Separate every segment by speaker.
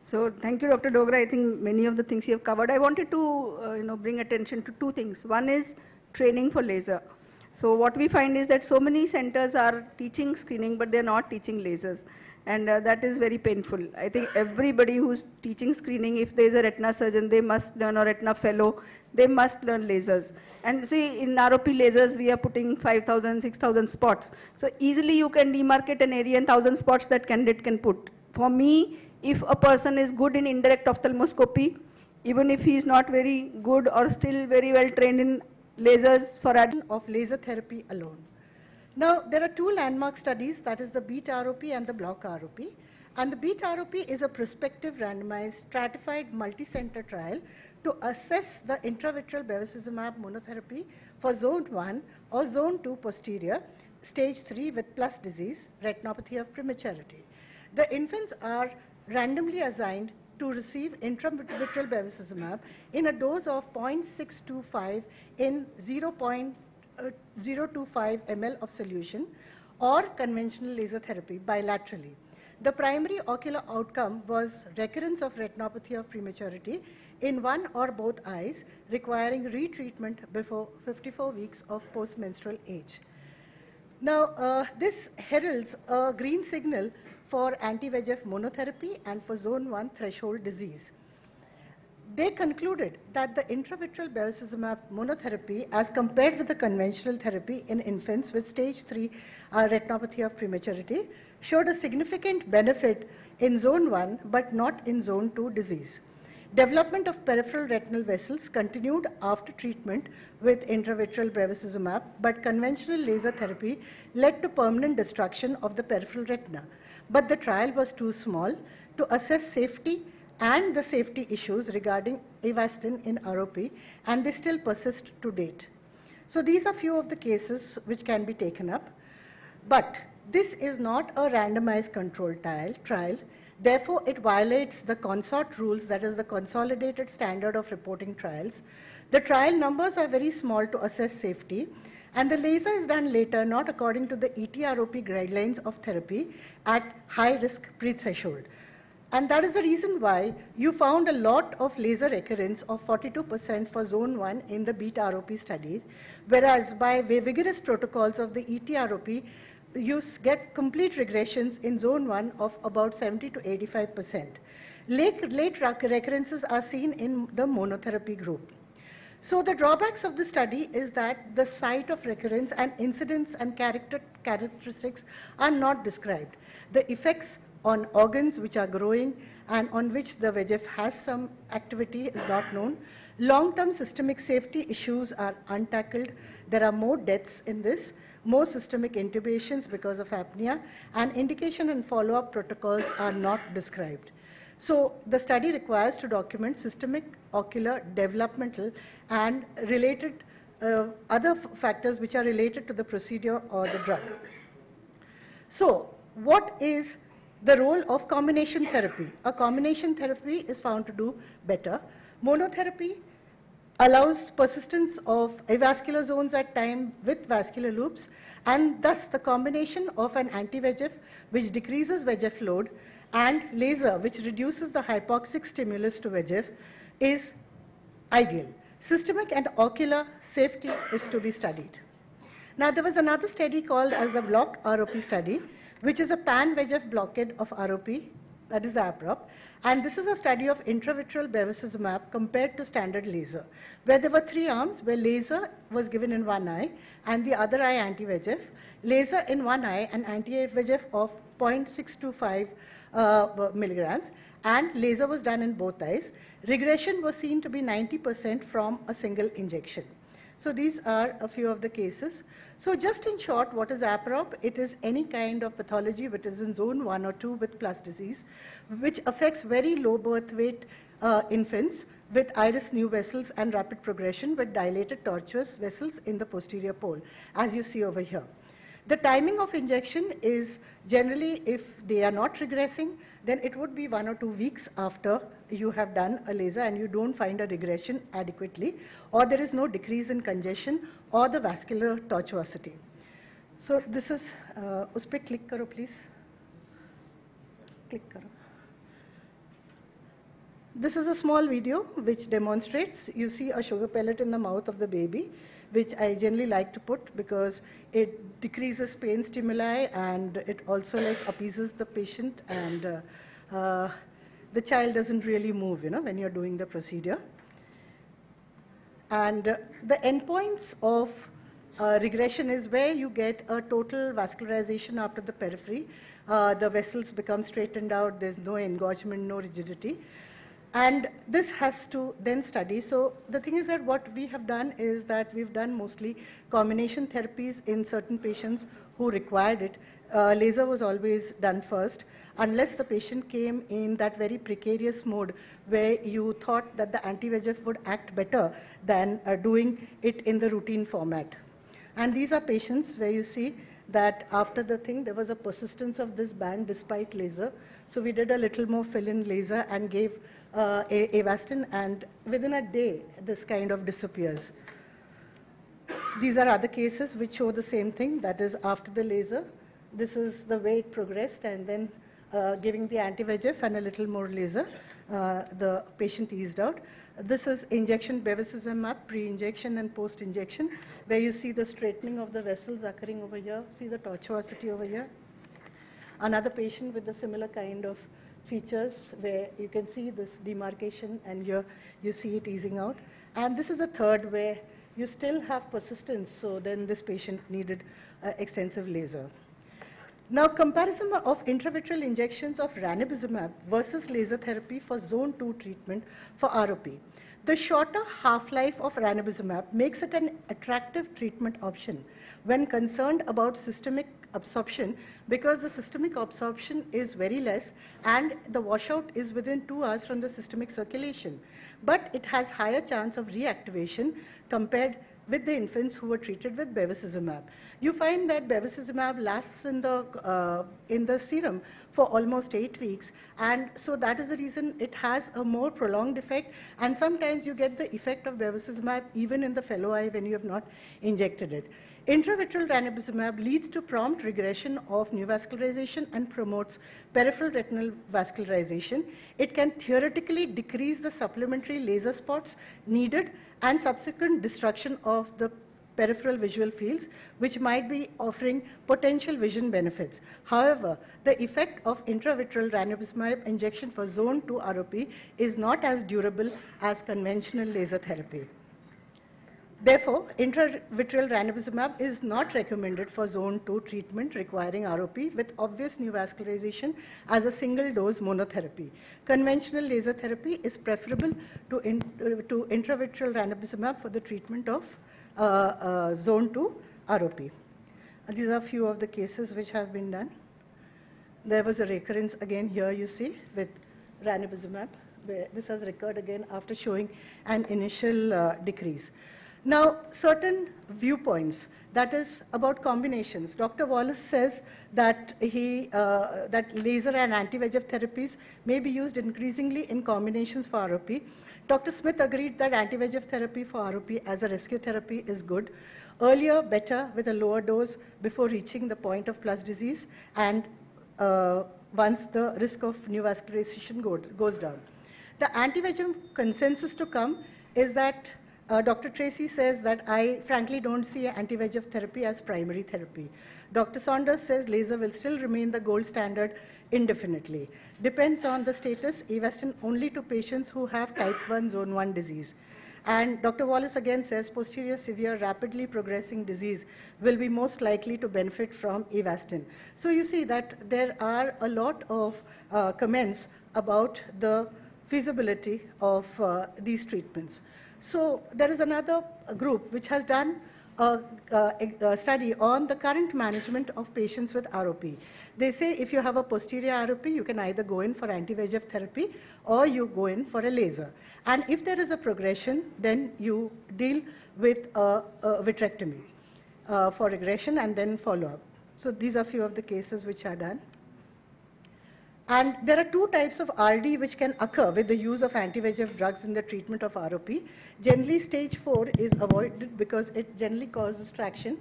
Speaker 1: So thank you, Dr. Dogra. I think many of the things you have covered. I wanted to bring attention to two things. One is training for laser. So what we find is that so many centers are teaching screening, but they're not teaching lasers. And that is very painful. I think everybody who's teaching screening, if there's a retina surgeon, they must learn, or retina fellow, they must learn lasers. And see, in ROP lasers, we are putting 5,000, 6,000 spots. So easily you can demarcate an area and 1,000 spots that candidate can put. For me, if a person is good in indirect ophthalmoscopy, even if he is not very good or still very well trained in lasers for
Speaker 2: of laser therapy alone. Now, there are two landmark studies, that is the BEAT ROP and the BLOCK ROP. And the BEAT ROP is a prospective randomized stratified multi-center trial to assess the intravitreal bevacizumab monotherapy for zone 1 or zone 2 posterior, stage 3 with plus disease, retinopathy of prematurity. The infants are randomly assigned to receive intravitreal bevacizumab in a dose of 0.625 in 0.025 ml of solution or conventional laser therapy bilaterally. The primary ocular outcome was recurrence of retinopathy of prematurity in one or both eyes, requiring retreatment before 54 weeks of postmenstrual age. Now, this heralds a green signal for anti-VEGF monotherapy and for zone 1 threshold disease. They concluded that the intravitreal bevacizumab monotherapy, as compared with the conventional therapy in infants with stage 3 retinopathy of prematurity, showed a significant benefit in zone 1 but not in zone 2 disease. Development of peripheral retinal vessels continued after treatment with intravitreal bevacizumab, but conventional laser therapy led to permanent destruction of the peripheral retina. But the trial was too small to assess safety and the safety issues regarding Avastin in ROP, and they still persist to date. So these are few of the cases which can be taken up. But this is not a randomized controlled trial. Therefore, it violates the CONSORT rules, that is the Consolidated Standard of Reporting Trials. The trial numbers are very small to assess safety, and the laser is done later, not according to the ETROP guidelines of therapy at high risk pre-threshold. And that is the reason why you found a lot of laser recurrence of 42% for zone 1 in the BEAT ROP studies, whereas by vigorous protocols of the ETROP, you get complete regressions in zone 1 of about 70 to 85%. Late recurrences are seen in the monotherapy group. So the drawbacks of the study is that the site of recurrence and incidence and characteristics are not described. The effects on organs which are growing and on which the VEGF has some activity is not known. Long-term systemic safety issues are untackled. There are more deaths in this, more systemic intubations because of apnea, and indication and follow-up protocols are not described. So the study requires to document systemic, ocular, developmental, and related other factors which are related to the procedure or the drug. So what is the role of combination therapy? A combination therapy is found to do better. Monotherapy allows persistence of avascular zones at time with vascular loops, and thus the combination of an anti-VEGF which decreases VEGF load and laser which reduces the hypoxic stimulus to VEGF is ideal. Systemic and ocular safety is to be studied. Now there was another study called as the BLOCK ROP study, which is a pan-VEGF blockade of ROP, that is APROP, and this is a study of intravitreal bevacizumab compared to standard laser, where there were 3 arms, where laser was given in one eye and the other eye anti-VEGF, laser in one eye and anti-VEGF of 0.625 milligrams, and laser was done in both eyes. Regression was seen to be 90% from a single injection. So these are a few of the cases. So just in short, what is APROP? It is any kind of pathology which is in zone 1 or 2 with plus disease, which affects very low birth weight infants with iris new vessels and rapid progression with dilated tortuous vessels in the posterior pole, as you see over here. The timing of injection is generally, if they are not regressing, then it would be 1 or 2 weeks after you have done a laser and you don't find a regression adequately, or there is no decrease in congestion or the vascular tortuosity. So this is, उस पे click करो please. Click करो. This is a small video which demonstrates, you see a sugar pellet in the mouth of the baby, which I generally like to put because it decreases pain stimuli and it also appeases the patient, and the child doesn't really move, when you're doing the procedure. And the endpoints of regression is where you get a total vascularization after the periphery. The vessels become straightened out, there's no engorgement, no rigidity. And this has to then study. So the thing is that what we have done is that we've done mostly combination therapies in certain patients who required it. Laser was always done first, unless the patient came in that very precarious mode where you thought that the anti-VEGF would act better than doing it in the routine format. And these are patients where you see that after the thing, there was a persistence of this band despite laser. So we did a little more fill-in laser and gave Avastin, and within a day, this kind of disappears. These are other cases which show the same thing, that is after the laser. This is the way it progressed, and then giving the anti-VEGF and a little more laser, the patient eased out. This is injection bevacizumab, pre-injection and post-injection, where you see the straightening of the vessels occurring over here. See the tortuosity over here. Another patient with a similar kind of features where you can see this demarcation, and here you see it easing out. And this is a third where you still have persistence, so then this patient needed extensive laser. Now, comparison of intravitreal injections of ranibizumab versus laser therapy for zone 2 treatment for ROP. The shorter half-life of ranibizumab makes it an attractive treatment option when concerned about systemic absorption, because the systemic absorption is very less and the washout is within 2 hours from the systemic circulation. But it has higher chance of reactivation compared with the infants who were treated with bevacizumab. You find that bevacizumab lasts in the serum for almost 8 weeks, and so that is the reason it has a more prolonged effect, and sometimes you get the effect of bevacizumab even in the fellow eye when you have not injected it. Intravitreal ranibizumab leads to prompt regression of neovascularization and promotes peripheral retinal vascularization. It can theoretically decrease the supplementary laser spots needed and subsequent destruction of the peripheral visual fields, which might be offering potential vision benefits. However, the effect of intravitreal ranibizumab injection for zone 2 ROP is not as durable as conventional laser therapy. Therefore, intravitreal ranibizumab is not recommended for zone 2 treatment requiring ROP with obvious neovascularization as a single-dose monotherapy. Conventional laser therapy is preferable to intravitreal ranibizumab for the treatment of zone 2 ROP. These are a few of the cases which have been done. There was a recurrence again here, you see, with ranibizumab, where this has recurred again after showing an initial decrease. Now, certain viewpoints, that is about combinations. Dr. Wallace says that that laser and anti-VEGF therapies may be used increasingly in combinations for ROP. Dr. Smith agreed that anti-VEGF therapy for ROP as a rescue therapy is good. Earlier, better with a lower dose before reaching the point of plus disease, and once the risk of neovascularization goes down. The anti-VEGF consensus to come is that Dr. Tracy says that I frankly don't see anti-VEGF therapy as primary therapy. Dr. Saunders says laser will still remain the gold standard indefinitely. Depends on the status, Avastin only to patients who have type 1 zone 1 disease. And Dr. Wallace again says posterior severe rapidly progressing disease will be most likely to benefit from Avastin. So you see that there are a lot of comments about the feasibility of these treatments. So there is another group which has done a study on the current management of patients with ROP. They say if you have a posterior ROP, you can either go in for anti-VEGF therapy or you go in for a laser. And if there is a progression, then you deal with a vitrectomy for regression and then follow-up. So these are few of the cases which are done. And there are 2 types of RD which can occur with the use of anti-VEGF drugs in the treatment of ROP. Generally, stage 4 is avoided because it generally causes traction.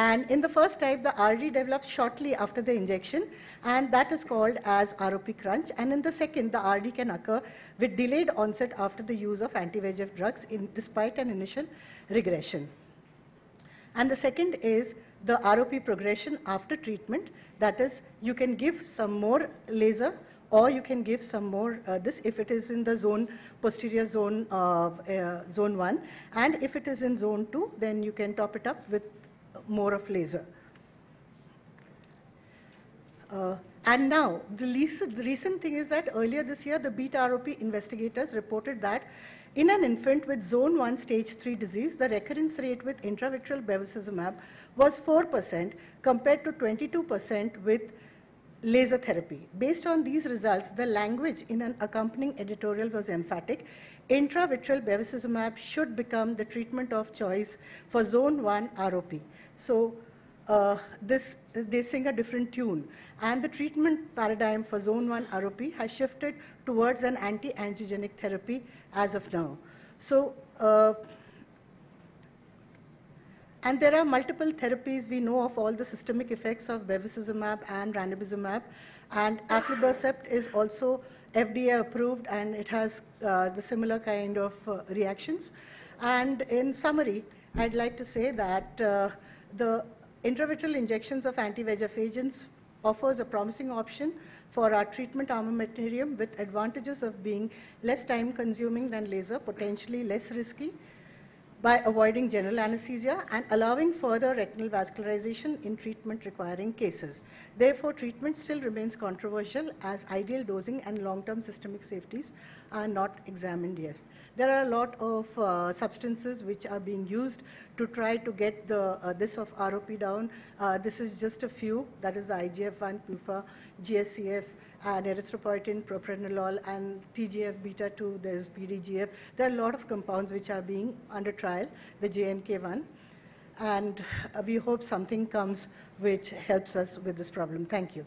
Speaker 2: And in the first type, the RD develops shortly after the injection, and that is called as ROP crunch. And in the second, the RD can occur with delayed onset after the use of anti-VEGF drugs despite an initial regression. And the second is the ROP progression after treatment. That is, you can give some more laser, or you can give some more this if it is in the posterior zone, zone 1. And if it is in zone 2, then you can top it up with more of laser. And now, the recent thing is that earlier this year, the beta ROP investigators reported that in an infant with zone 1 stage 3 disease, the recurrence rate with intravitreal bevacizumab was 4% compared to 22% with laser therapy. Based on these results, the language in an accompanying editorial was emphatic. Intravitreal bevacizumab should become the treatment of choice for zone 1 ROP. So they sing a different tune. And the treatment paradigm for zone 1 ROP has shifted towards an anti-angiogenic therapy as of now. So, and there are multiple therapies. We know of all the systemic effects of bevacizumab and ranibizumab. And aflibercept is also FDA approved, and it has the similar kind of reactions. And in summary, I'd like to say that the intravitreal injections of anti-VEGF agents offers a promising option for our treatment armamentarium with advantages of being less time consuming than laser, potentially less risky by avoiding general anesthesia and allowing further retinal vascularization in treatment requiring cases. Therefore, treatment still remains controversial as ideal dosing and long-term systemic safeties are not examined yet. There are a lot of substances which are being used to try to get this of ROP down. This is just a few, that is the IGF-1, PUFA, GSCF, and erythropoietin, propranolol, and TGF-beta2, there's PDGF. There are a lot of compounds which are being under trial, the JNK1, and we hope something comes which helps us with this problem. Thank you.